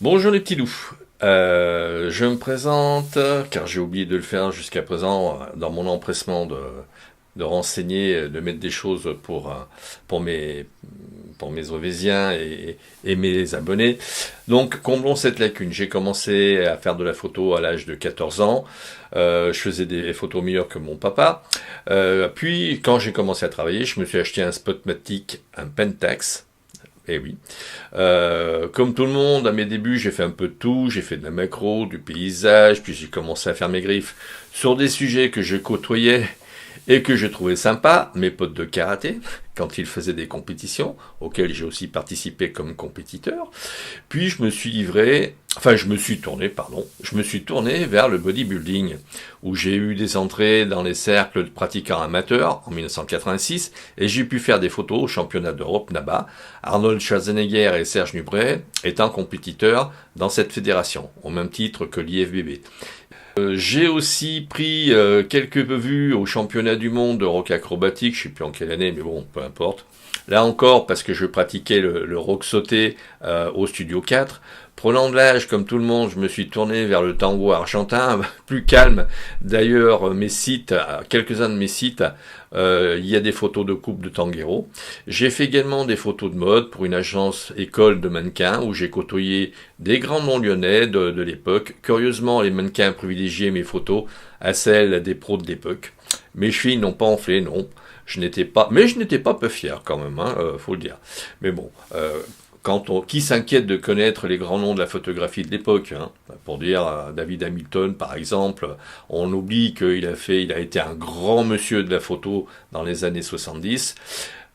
Bonjour les petits loups. Je me présente, car j'ai oublié de le faire jusqu'à présent, dans mon empressement de renseigner, de mettre des choses pour mes, pour mes Ovésiens et mes abonnés. Donc, comblons cette lacune. J'ai commencé à faire de la photo à l'âge de 14 ans. Je faisais des photos meilleures que mon papa. Puis, quand j'ai commencé à travailler, je me suis acheté un Spotmatic, un Pentax. Eh oui. Comme tout le monde, à mes débuts, j'ai fait un peu de tout. J'ai fait de la macro, du paysage, puis j'ai commencé à faire mes griffes sur des sujets que je côtoyais et que je trouvais sympa, mes potes de karaté, quand ils faisaient des compétitions, auxquelles j'ai aussi participé comme compétiteur. Puis je me suis tourné vers le bodybuilding, où j'ai eu des entrées dans les cercles de pratiquants amateurs en 1986, et j'ai pu faire des photos au championnat d'Europe NABA, Arnold Schwarzenegger et Serge Nubret étant compétiteurs dans cette fédération, au même titre que l'IFBB. J'ai aussi pris quelques vues au championnat du monde de rock acrobatique, je sais plus en quelle année, mais bon, peu importe. Là encore, parce que je pratiquais le rock sauté au Studio 4. Prenant de l'âge, comme tout le monde, je me suis tourné vers le tango argentin, plus calme. D'ailleurs, quelques-uns de mes sites, il y a des photos de couple de tanguero. J'ai fait également des photos de mode pour une agence école de mannequins où j'ai côtoyé des grands noms lyonnais de l'époque. Curieusement, les mannequins privilégiaient mes photos à celles des pros de l'époque. Mes chevilles n'ont pas enflé, non. Je n'étais pas peu fier quand même, faut le dire. Mais bon, qui s'inquiète de connaître les grands noms de la photographie de l'époque, hein, pour dire David Hamilton par exemple, on oublie il a été un grand monsieur de la photo dans les années 70.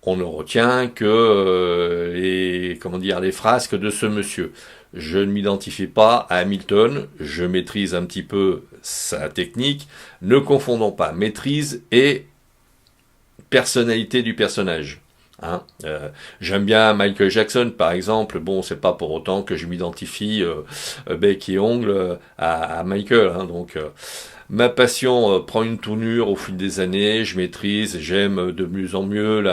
On ne retient que les frasques de ce monsieur. Je ne m'identifie pas à Hamilton, je maîtrise un petit peu sa technique. Ne confondons pas maîtrise et personnalité du personnage. Hein, j'aime bien Michael Jackson par exemple. Bon, c'est pas pour autant que je m'identifie bec et ongle à Michael. Hein, donc ma passion prend une tournure au fil des années. Je maîtrise, j'aime de mieux en mieux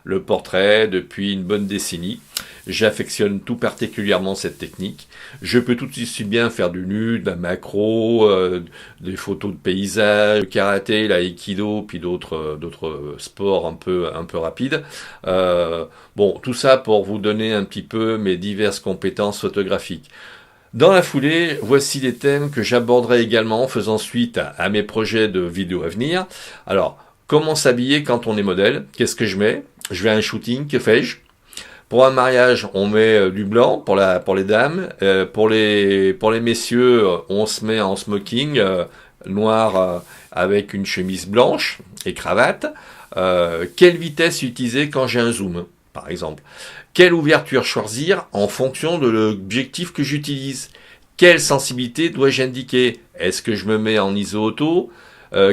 le portrait depuis une bonne décennie. J'affectionne tout particulièrement cette technique. Je peux tout aussi bien faire du nu, de la macro, des photos de paysage, le karaté, l'aïkido, puis d'autres sports un peu rapides. Bon, tout ça pour vous donner un petit peu mes diverses compétences photographiques. Dans la foulée, voici les thèmes que j'aborderai également, faisant suite à mes projets de vidéos à venir. Alors, comment s'habiller quand on est modèle? Qu'est-ce que je mets? Je vais à un shooting, que fais-je? Pour un mariage, on met du blanc pour les dames. Pour les messieurs, on se met en smoking noir avec une chemise blanche et cravate. Quelle vitesse utiliser quand j'ai un zoom, par exemple? Quelle ouverture choisir en fonction de l'objectif que j'utilise? Quelle sensibilité dois-je indiquer? Est-ce que je me mets en ISO auto?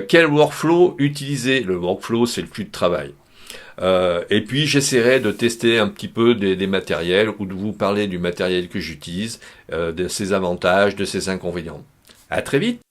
Quel workflow utiliser? Le workflow, c'est le flux de travail. Et puis j'essaierai de tester un petit peu des matériels ou de vous parler du matériel que j'utilise, de ses avantages, de ses inconvénients. À très vite!